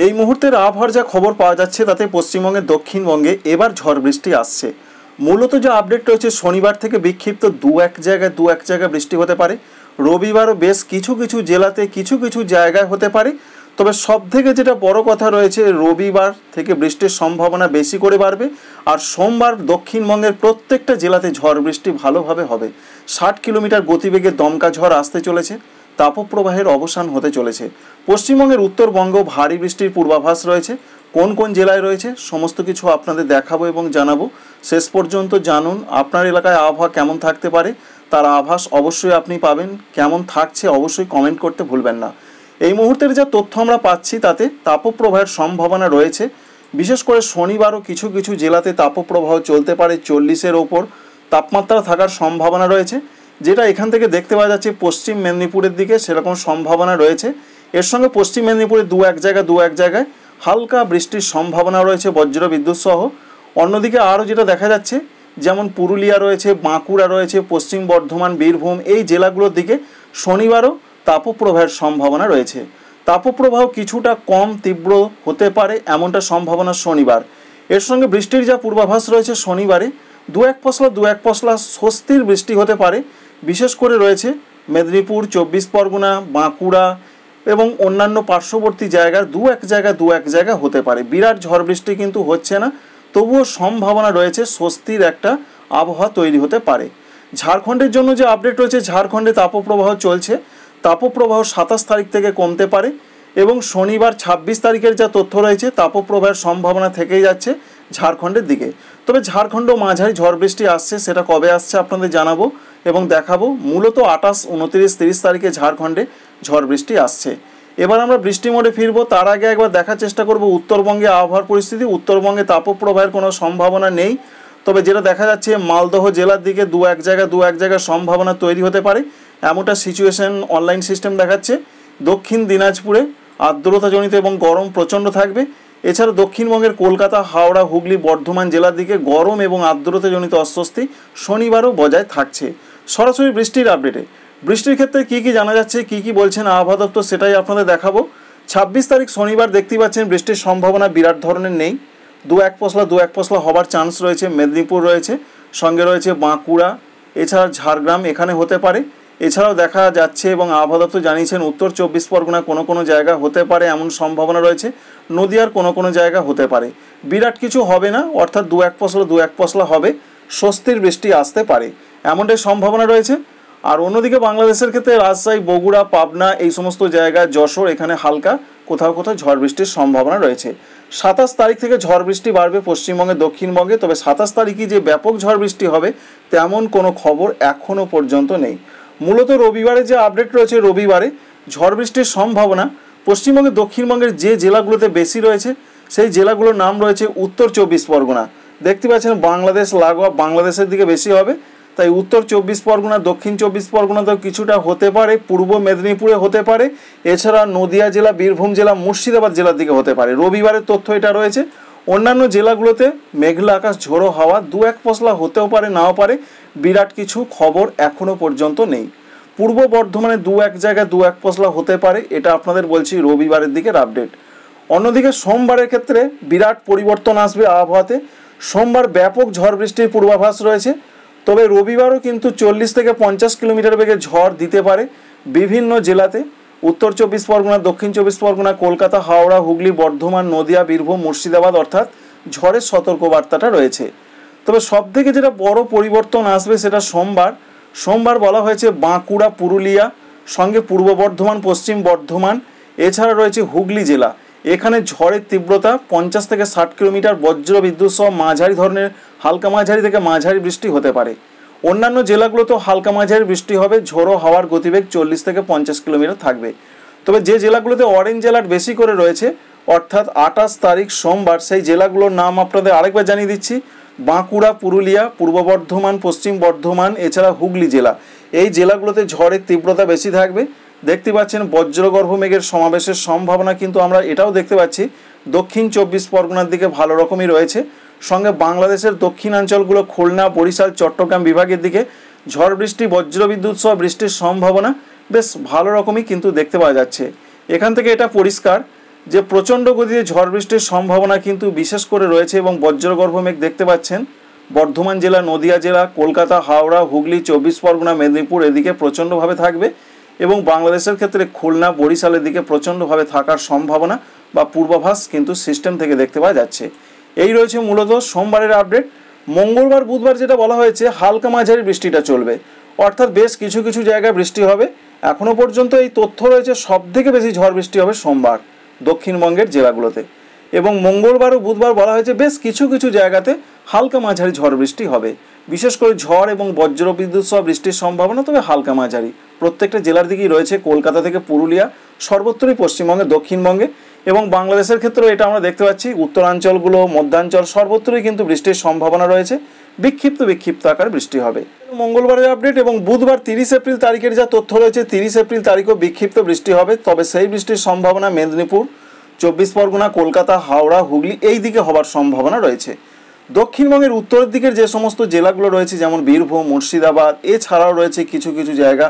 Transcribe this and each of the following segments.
এই মুহূর্তের আবহাওয়ার যা খবর পাওয়া যাচ্ছে তাতে পশ্চিমবঙ্গের দক্ষিণবঙ্গে এবার ঝড় বৃষ্টি আসছে। মূলত যে আপডেট রয়েছে শনিবার থেকে বিক্ষিপ্ত দু এক জায়গায় বৃষ্টি হতে পারে। রবিবারও বেশ কিছু কিছু জেলাতে কিছু জায়গায় হতে পারে। তবে সব থেকে যেটা বড় কথা রয়েছে, রবিবার থেকে বৃষ্টির সম্ভাবনা বেশি করে বাড়বে। আর সোমবার দক্ষিণবঙ্গের প্রত্যেকটা জেলাতে ঝড় বৃষ্টি ভালোভাবে হবে। 60 কিলোমিটার গতিবেগে দমকা ঝড় আসতে চলেছে। তাপপ্রবাহের অবসান হতে চলেছে। পশ্চিমবঙ্গের উত্তরবঙ্গ ভারী বৃষ্টির পূর্বাভাস রয়েছে। কোন কোন জেলায় রয়েছে সমস্ত কিছু আপনাদের দেখাবো এবং জানাবো। শেষ পর্যন্ত জানুন আপনার এলাকায় আবহাওয়া কেমন থাকতে পারে, তার আভাস অবশ্যই আপনি পাবেন। কেমন থাকছে অবশ্যই কমেন্ট করতে ভুলবেন না। এই মুহূর্তের যা তথ্য আমরা পাচ্ছি তাতে তাপপ্রবাহের সম্ভাবনা রয়েছে। বিশেষ করে শনিবারও কিছু কিছু জেলাতে তাপপ্রবাহ চলতে পারে। 40-এর ওপর তাপমাত্রা থাকার সম্ভাবনা রয়েছে, যেটা এখান থেকে দেখতে পাওয়া যাচ্ছে পশ্চিম মেদিনীপুরের দিকে সেরকম সম্ভাবনা রয়েছে। এর সঙ্গে পশ্চিম মেদিনীপুরে দু এক জায়গায় হালকা বৃষ্টির সম্ভাবনা রয়েছে বজ্র বিদ্যুৎ সহ। অন্যদিকে আরও যেটা দেখা যাচ্ছে, যেমন পুরুলিয়া রয়েছে, বাঁকুড়া রয়েছে, পশ্চিম বর্ধমান, বীরভূম, এই জেলাগুলোর দিকে শনিবারও তাপপ্রবাহের সম্ভাবনা রয়েছে। তাপপ্রবাহ কিছুটা কম তীব্র হতে পারে এমনটা সম্ভাবনা শনিবার। এর সঙ্গে বৃষ্টির যা পূর্বাভাস রয়েছে শনিবারে দু এক পশলা স্বস্তির বৃষ্টি হতে পারে। বিশেষ করে রয়েছে মেদিনীপুর, 24 পরগনা, বাঁকুড়া এবং অন্যান্য পার্শ্ববর্তী জায়গার দু এক জায়গা হতে পারে। বিরাট ঝড় বৃষ্টি কিন্তু হচ্ছে না, তবুও সম্ভাবনা রয়েছে স্বস্তির একটা আবহাওয়া তৈরি হতে পারে। ঝাড়খণ্ডের জন্য যে আপডেট রয়েছে, ঝাড়খণ্ডে তাপপ্রবাহ চলছে। তাপপ্রবাহ 27 তারিখ থেকে কমতে পারে এবং শনিবার 26 তারিখের যা তথ্য রয়েছে তাপপ্রবাহের সম্ভাবনা থেকেই যাচ্ছে ঝাড়খণ্ডের দিকে। তবে ঝাড়খণ্ড মাঝারি ঝড় বৃষ্টি আসছে, সেটা কবে আসছে আপনাদের জানাবো এবং দেখাবো। মূলত 28, 29, 30 তারিখে ঝাড়খণ্ডে ঝড় বৃষ্টি আসছে। এবার আমরা বৃষ্টি মোডে ফিরবো। তার আগে একবার দেখার চেষ্টা করব উত্তরবঙ্গে আবহাওয়ার পরিস্থিতি। উত্তরবঙ্গে তাপপ্রবাহের কোনো সম্ভাবনা নেই, তবে যেটা দেখা যাচ্ছে মালদহ জেলার দিকে দু এক জায়গায় সম্ভাবনা তৈরি হতে পারে এমনটা সিচুয়েশন অনলাইন সিস্টেম দেখাচ্ছে। দক্ষিণ দিনাজপুরে আর্দ্রতাজনিত এবং গরম প্রচণ্ড থাকবে। এছাড়া দক্ষিণবঙ্গের কলকাতা, হাওড়া, হুগলি, বর্ধমান জেলার দিকে গরম এবং আর্দ্রতাজনিত অস্বস্তি শনিবারও বজায় থাকছে। সরাসরি বৃষ্টির আপডেটে বৃষ্টির ক্ষেত্রে কী জানা যাচ্ছে, কী বলছেন আবহাওয়া দপ্তর, সেটাই আপনাদের দেখাবো। 26 তারিখ শনিবার দেখতেই পাচ্ছেন বৃষ্টির সম্ভাবনা বিরাট ধরনের নেই। দু এক পশলা হবার চান্স রয়েছে। মেদিনীপুর রয়েছে, সঙ্গে রয়েছে বাঁকুড়া, এছাড়া ঝাড়গ্রাম এখানে হতে পারে। এছাড়াও দেখা যাচ্ছে এবং আবহাওয়া দপ্তর জানিয়েছেন উত্তর 24 পরগনা কোনো জায়গা হতে পারে এমন সম্ভাবনা রয়েছে। নদিয়ার কোনো জায়গা হতে পারে। বিরাট কিছু হবে না, অর্থাৎ দু এক পশলা হবে, স্বস্তির বৃষ্টি আসতে পারে এমনটাই সম্ভাবনা রয়েছে। আর অন্যদিকে বাংলাদেশের ক্ষেত্রে রাজশাহী, বগুড়া, পাবনা এই সমস্ত জায়গায়, যশোর এখানে হালকা কোথাও ঝড় বৃষ্টির সম্ভাবনা রয়েছে। 27 তারিখ থেকে ঝড় বৃষ্টি বাড়বে পশ্চিমবঙ্গে, দক্ষিণবঙ্গে। তবে 27 তারিখই যে ব্যাপক ঝড় বৃষ্টি হবে তেমন কোনো খবর এখনও পর্যন্ত নেই। মূলত রবিবারে যে আপডেট রয়েছে, রবিবারে ঝড় বৃষ্টির সম্ভাবনা পশ্চিমবঙ্গের দক্ষিণবঙ্গের যে জেলাগুলোতে বেশি রয়েছে সেই জেলাগুলোর নাম রয়েছে উত্তর 24 পরগনা। দেখতে পাচ্ছেন বাংলাদেশ লাগোয়া, বাংলাদেশের দিকে বেশি হবে, তাই উত্তর 24 পরগনা, দক্ষিণ 24 পরগনাতেও কিছুটা হতে পারে, পূর্ব মেদিনীপুরে হতে পারে, এছাড়া নদিয়া জেলা, বীরভূম জেলা, মুর্শিদাবাদ জেলার দিকে হতে পারে। রবিবারের তথ্য এটা রয়েছে। অন্যান্য জেলাগুলোতে মেঘলা আকাশ, ঝোড়ো হাওয়া, দু এক পশলা হতেও পারে, নাও পারে। বিরাট কিছু খবর এখনও পর্যন্ত নেই। পূর্ব বর্ধমানে দু এক পশলা হতে পারে, এটা আপনাদের বলছি রবিবারের দিকের আপডেট। অন্যদিকে সোমবারের ক্ষেত্রে বিরাট পরিবর্তন আসবে আবহাওয়াতে। সোমবার ব্যাপক ঝড় বৃষ্টির পূর্বাভাস রয়েছে। তবে রবিবারও কিন্তু 40 থেকে 50 কিলোমিটার বেগে ঝড় দিতে পারে বিভিন্ন জেলাতে। উত্তর 24 পরগনা, দক্ষিণ 24 পরগনা, কলকাতা, হাওড়া, হুগলি, বর্ধমান, নদিয়া, বীরভূম, মুর্শিদাবাদ, অর্থাৎ ঝড়ের সতর্কবার্তাটা রয়েছে। তবে সবথেকে যেটা বড় পরিবর্তন আসবে সেটা সোমবার বলা হয়েছে বাঁকুড়া, পুরুলিয়া, সঙ্গে পূর্ব বর্ধমান, পশ্চিম বর্ধমান, এছাড়া রয়েছে হুগলি জেলা। এখানে ঝড়ের তীব্রতা 50 থেকে 60 কিলোমিটার, বজ্র বিদ্যুৎ সহ মাঝারি ধরনের হালকা মাঝারি থেকে মাঝারি বৃষ্টি হতে পারে। অন্যান্য জেলাগুলোতেও হালকা মাঝারি বৃষ্টি হবে। ঝোড়ো হাওয়ার গতিবেগ 40 থেকে 50 কিলোমিটার থাকবে। তবে যে জেলাগুলোতে অরেঞ্জ অ্যালার্ট বেশি করে রয়েছে, অর্থাৎ 28 তারিখ সোমবার, সেই জেলাগুলোর নাম আপনাদের আরেকবার জানিয়ে দিচ্ছি। বাঁকুড়া, পুরুলিয়া, পূর্ব বর্ধমান, পশ্চিম বর্ধমান, এছাড়া হুগলি জেলা। এই জেলাগুলোতে ঝড়ের তীব্রতা বেশি থাকবে। দেখতে পাচ্ছেন বজ্রগর্ভ মেঘের সমাবেশের সম্ভাবনা কিন্তু আমরা এটাও দেখতে পাচ্ছি দক্ষিণ 24 পরগনার দিকে ভালো রকমই রয়েছে। সঙ্গে বাংলাদেশের দক্ষিণাঞ্চলগুলো খুলনা, বরিশাল, চট্টগ্রাম বিভাগের দিকে ঝড় বৃষ্টি, বজ্রবিদ্যুৎ সহ বৃষ্টির সম্ভাবনা বেশ ভালো রকমই কিন্তু দেখতে পাওয়া যাচ্ছে। এখান থেকে এটা পরিষ্কার যে প্রচণ্ড গতিতে ঝড় বৃষ্টির সম্ভাবনা কিন্তু বিশেষ করে রয়েছে এবং বজ্রগর্ভ মেঘ দেখতে পাচ্ছেন বর্ধমান জেলা, নদিয়া জেলা, কলকাতা, হাওড়া, হুগলি, 24 পরগনা, মেদিনীপুর এদিকে প্রচণ্ডভাবে থাকবে এবং বাংলাদেশের ক্ষেত্রে খুলনা, বরিশালের দিকে প্রচণ্ডভাবে থাকার সম্ভাবনা বা পূর্বাভাস কিন্তু সিস্টেম থেকে দেখতে পাওয়া যাচ্ছে। এই রয়েছে মূলত সোমবারের আপডেট। মঙ্গলবার, বুধবার যেটা বলা হয়েছে হালকা মাঝারি বৃষ্টিটা চলবে, অর্থাৎ বেশ কিছু কিছু জায়গায় বৃষ্টি হবে। এখনও পর্যন্ত এই তথ্য রয়েছে সবথেকে বেশি ঝড় বৃষ্টি হবে সোমবার দক্ষিণবঙ্গের জেলাগুলোতে, এবং মঙ্গলবার ও বুধবার বলা হয়েছে বেশ কিছু কিছু জায়গাতে হালকা মাঝারি ঝড় বৃষ্টি হবে। বিশেষ করে ঝড় এবং বজ্রবিদ্যুৎ সহ বৃষ্টির সম্ভাবনা তবে হালকা মাঝারি প্রত্যেকটা জেলার দিকেই রয়েছে, কলকাতা থেকে পুরুলিয়া, সর্বত্রই পশ্চিমবঙ্গে, দক্ষিণবঙ্গে এবং বাংলাদেশের ক্ষেত্রেও এটা আমরা দেখতে পাচ্ছি। উত্তরাঞ্চলগুলো, মধ্যাঞ্চল সর্বত্রই কিন্তু বৃষ্টির সম্ভাবনা রয়েছে, বিক্ষিপ্ত আকার বৃষ্টি হবে। মঙ্গলবারের আপডেট এবং বুধবার 30 এপ্রিল তারিখের যা তথ্য রয়েছে, 30 এপ্রিল তারিখও বিক্ষিপ্ত বৃষ্টি হবে, তবে সেই বৃষ্টির সম্ভাবনা মেদিনীপুর, 24 পরগনা, কলকাতা, হাওড়া, হুগলি এই দিকে হবার সম্ভাবনা রয়েছে। দক্ষিণবঙ্গের উত্তরের দিকের যে সমস্ত জেলাগুলো রয়েছে যেমন বীরভূম, মুর্শিদাবাদ, এছাড়াও রয়েছে কিছু কিছু জায়গা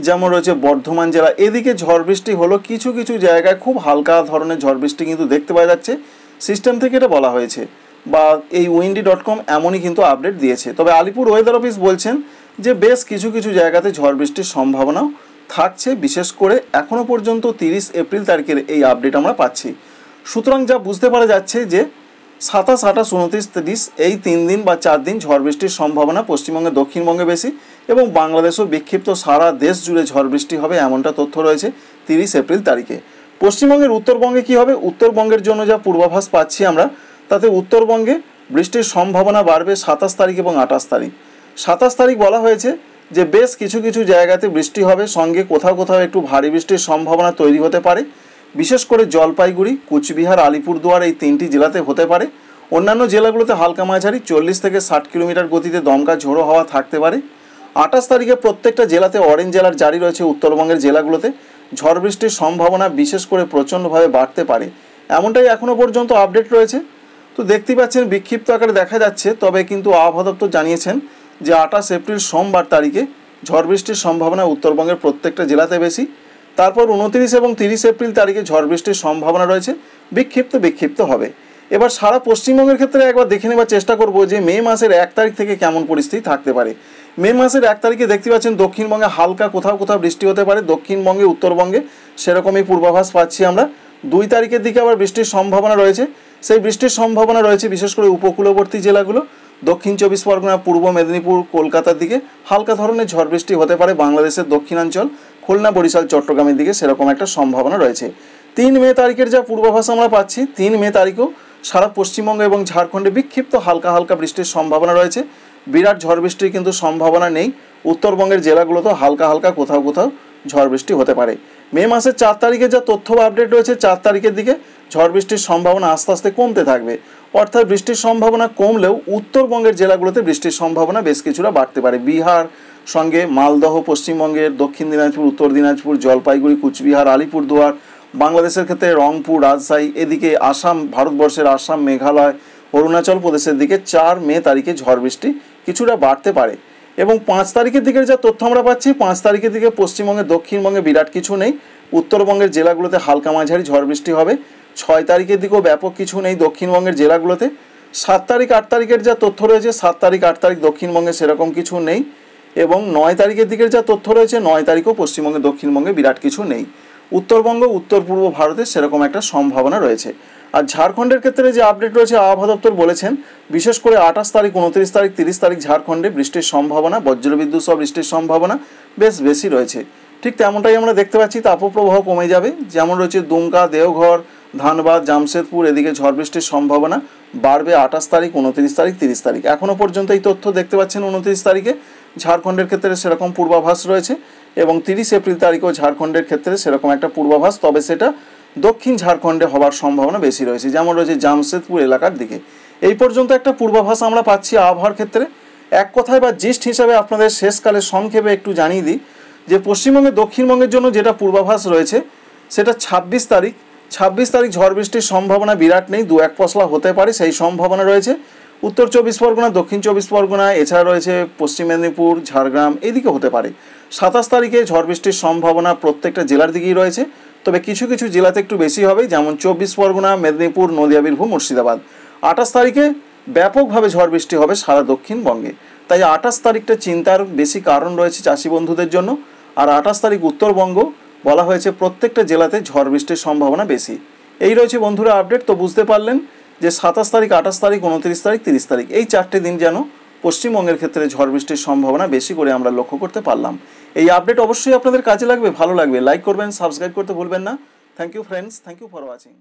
যেমন রয়েছে বর্ধমান জেলা, এদিকে ঝড় বৃষ্টি হলো কিছু কিছু জায়গায় খুব হালকা ধরনের ঝড় বৃষ্টি কিন্তু দেখতে পাওয়া যাচ্ছে। সিস্টেম থেকে এটা বলা হয়েছে বা এই windy.com এমনই কিন্তু আপডেট দিয়েছে। তবে আলিপুর ওয়েদার অফিস বলছেন যে বেশ কিছু কিছু জায়গাতে ঝড় বৃষ্টির সম্ভাবনাও থাকছে, বিশেষ করে এখনও পর্যন্ত 30 এপ্রিল তারিখের এই আপডেট আমরা পাচ্ছি। সুতরাং যা বুঝতে পারা যাচ্ছে যে 27, 28, 29, 30 এই 3 দিন বা 4 দিন ঝড় বৃষ্টির সম্ভাবনা পশ্চিমবঙ্গে, দক্ষিণবঙ্গে বেশি এবং বাংলাদেশও বিক্ষিপ্ত সারা দেশ জুড়ে ঝড় বৃষ্টি হবে এমনটা তথ্য রয়েছে 30 এপ্রিল তারিখে। পশ্চিমবঙ্গের উত্তরবঙ্গে কি হবে? উত্তরবঙ্গের জন্য যা পূর্বাভাস পাচ্ছি আমরা, তাতে উত্তরবঙ্গে বৃষ্টির সম্ভাবনা বাড়বে 27 তারিখ এবং 28 তারিখ। 27 তারিখ বলা হয়েছে যে বেশ কিছু কিছু জায়গাতে বৃষ্টি হবে, সঙ্গে কোথাও কোথাও একটু ভারী বৃষ্টির সম্ভাবনা তৈরি হতে পারে, বিশেষ করে জলপাইগুড়ি, কুচবিহার, আলিপুরদুয়ার এই 3টি জেলাতে হতে পারে। অন্যান্য জেলাগুলোতে হালকা মাঝারি 40 থেকে 60 কিলোমিটার গতিতে দমকা ঝোড়ো হাওয়া থাকতে পারে। 28 তারিখে প্রত্যেকটা জেলাতে অরেঞ্জ অ্যালার্ট জারি রয়েছে। উত্তরবঙ্গের জেলাগুলোতে ঝড় বৃষ্টির সম্ভাবনা বিশেষ করে প্রচণ্ডভাবে বাড়তে পারে, এমনটাই এখনও পর্যন্ত আপডেট রয়েছে। তো দেখতেই পাচ্ছেন বিক্ষিপ্ত আকারে দেখা যাচ্ছে, তবে কিন্তু আবহাওয়া দপ্তর জানিয়েছেন যে 28 এপ্রিল সোমবার তারিখে ঝড় বৃষ্টির সম্ভাবনা উত্তরবঙ্গের প্রত্যেকটা জেলাতে বেশি। তারপর 29 এবং 30 এপ্রিল তারিখে ঝড় বৃষ্টির সম্ভাবনা রয়েছে, বিক্ষিপ্ত হবে। এবার সারা পশ্চিমবঙ্গের ক্ষেত্রে একবার দেখে নেবার চেষ্টা করব যে মে মাসের 1 তারিখ থেকে কেমন পরিস্থিতি থাকতে পারে। মে মাসের 1 তারিখে দেখতে পাচ্ছেন দক্ষিণবঙ্গে হালকা কোথাও কোথাও বৃষ্টি হতে পারে, দক্ষিণবঙ্গে, উত্তরবঙ্গে সেরকমই পূর্বাভাস পাচ্ছি আমরা। 2 তারিখের দিকে আবার বৃষ্টির সম্ভাবনা রয়েছে, সেই বৃষ্টির সম্ভাবনা রয়েছে বিশেষ করে উপকূলবর্তী জেলাগুলো, দক্ষিণ 24 পরগনা, পূর্ব মেদিনীপুর, কলকাতার দিকে হালকা ধরনের ঝড় বৃষ্টি হতে পারে। বাংলাদেশের দক্ষিণাঞ্চল, খুলনা, বরিশাল, চট্টগ্রামের দিকে সেরকম একটা সম্ভাবনা রয়েছে। 3 মে তারিখের যা পূর্বাভাস আমরা পাচ্ছি, 3 মে তারিখেও সারা পশ্চিমবঙ্গ এবং ঝাড়খণ্ডে বিক্ষিপ্ত হালকা বৃষ্টির সম্ভাবনা রয়েছে, বিরাট ঝড় বৃষ্টির কিন্তু সম্ভাবনা নেই। উত্তরবঙ্গের জেলাগুলোতেও হালকা কোথাও কোথাও ঝড় বৃষ্টি হতে পারে। মে মাসের 4 তারিখে যা তথ্য বা আপডেট রয়েছে, 4 তারিখের দিকে ঝড় বৃষ্টির সম্ভাবনা আস্তে আস্তে কমতে থাকবে, অর্থাৎ বৃষ্টির সম্ভাবনা কমলেও উত্তরবঙ্গের জেলাগুলোতে বৃষ্টির সম্ভাবনা বেশ কিছুটা বাড়তে পারে। বিহার সঙ্গে মালদহ, পশ্চিমবঙ্গের দক্ষিণ দিনাজপুর, উত্তর দিনাজপুর, জলপাইগুড়ি, কুচবিহার, আলিপুরদুয়ার, বাংলাদেশের ক্ষেত্রে রংপুর, রাজশাহী, এদিকে আসাম, ভারতবর্ষের আসাম, মেঘালয়, অরুণাচল প্রদেশের দিকে 4 মে তারিখে ঝড় বৃষ্টি কিছুটা বাড়তে পারে। এবং 5 তারিখের দিকের যা তথ্য আমরা পাচ্ছি, 5 তারিখের দিকে পশ্চিমবঙ্গে, দক্ষিণবঙ্গে বিরাট কিছু নেই, উত্তরবঙ্গের জেলাগুলোতে হালকা মাঝারি ঝড় বৃষ্টি হবে। 6 তারিখের দিকেও ব্যাপক কিছু নেই দক্ষিণবঙ্গের জেলাগুলোতে। 7 তারিখ, 8 তারিখের যা তথ্য রয়েছে, 7 তারিখ, 8 তারিখ দক্ষিণবঙ্গে সেরকম কিছু নেই। এবং 9 তারিখের দিকের যা তথ্য রয়েছে, 9 তারিখও পশ্চিমবঙ্গে, দক্ষিণবঙ্গে বিরাট কিছু নেই। উত্তরবঙ্গ, উত্তর পূর্ব ভারতে সেরকম একটা সম্ভাবনা রয়েছে। আর ঝাড়খণ্ডের ক্ষেত্রে যে আপডেট রয়েছে, আবহাওয়া দপ্তর বলেছেন বিশেষ করে 28 তারিখ, 29 তারিখ, 30 তারিখ ঝাড়খণ্ডে বৃষ্টির সম্ভাবনা, বজ্রবিদ্যুৎ সহ বৃষ্টির সম্ভাবনা বেশ বেশি রয়েছে। ঠিক তেমনটাই আমরা দেখতে পাচ্ছি, তাপপ্রবাহ কমে যাবে। যেমন রয়েছে দুমকা, দেওঘর, ধানবাদ, জামশেদপুর এদিকে ঝড় বৃষ্টির সম্ভাবনা বাড়বে 28 তারিখ, 29 তারিখ, 30 তারিখ। এখনও পর্যন্ত এই তথ্য দেখতে পাচ্ছেন 29 তারিখে ঝাড়খণ্ডের ক্ষেত্রে সেরকম পূর্বাভাস রয়েছে এবং 30 এপ্রিল তারিখেও ঝাড়খণ্ডের ক্ষেত্রে সেরকম একটা পূর্বাভাস, তবে সেটা দক্ষিণ ঝাড়খণ্ডে হওয়ার সম্ভাবনা বেশি রয়েছে, যেমন রয়েছে জামশেদপুর এলাকার দিকে। এই পর্যন্ত একটা পূর্বাভাস আমরা পাচ্ছি আবহাওয়ার ক্ষেত্রে। এক কথায় বা জিস্ট হিসাবে আপনাদের শেষকালে সংক্ষেপে একটু জানিয়ে দিই যে পশ্চিমবঙ্গে, দক্ষিণবঙ্গের জন্য যেটা পূর্বাভাস রয়েছে সেটা 26 তারিখ। 26 তারিখ ঝড় বৃষ্টির সম্ভাবনা বিরাট নেই, 2-1 পশলা হতে পারে সেই সম্ভাবনা রয়েছে। উত্তর 24 পরগনা, দক্ষিণ 24 পরগনা, এছাড়া রয়েছে পশ্চিম মেদিনীপুর, ঝাড়গ্রাম এদিকে হতে পারে। 27 তারিখে ঝড় বৃষ্টির সম্ভাবনা প্রত্যেকটা জেলার দিকেই রয়েছে, তবে কিছু কিছু জেলাতে একটু বেশি হবে, যেমন 24 পরগনা, মেদিনীপুর, নদিয়া, বীরভূম, মুর্শিদাবাদ। 28 তারিখে ব্যাপকভাবে ঝড় বৃষ্টি হবে সারা দক্ষিণবঙ্গে। তাই 28 তারিখটা চিন্তার বেশি কারণ রয়েছে চাষি বন্ধুদের জন্য। আর 28 তারিখ উত্তরবঙ্গ বলা হয়েছে প্রত্যেকটা জেলাতে ঝড় বৃষ্টির সম্ভাবনা বেশি। এই রয়েছে বন্ধুরা আপডেট। তো বুঝতে পারলেন যে 27 তারিখ, 28 তারিখ, 29 তারিখ, 30 তারিখ এই 4টে দিন যেন পশ্চিমবঙ্গের ক্ষেত্রে ঝড় বৃষ্টির সম্ভাবনা বেশি করে আমরা লক্ষ্য করতে পারলাম। এই আপডেট অবশ্যই আপনাদের কাজে লাগবে, ভালো লাগবে, লাইক করবেন, সাবস্ক্রাইব করতে ভুলবেন না। Thank you friends, thank you for watching.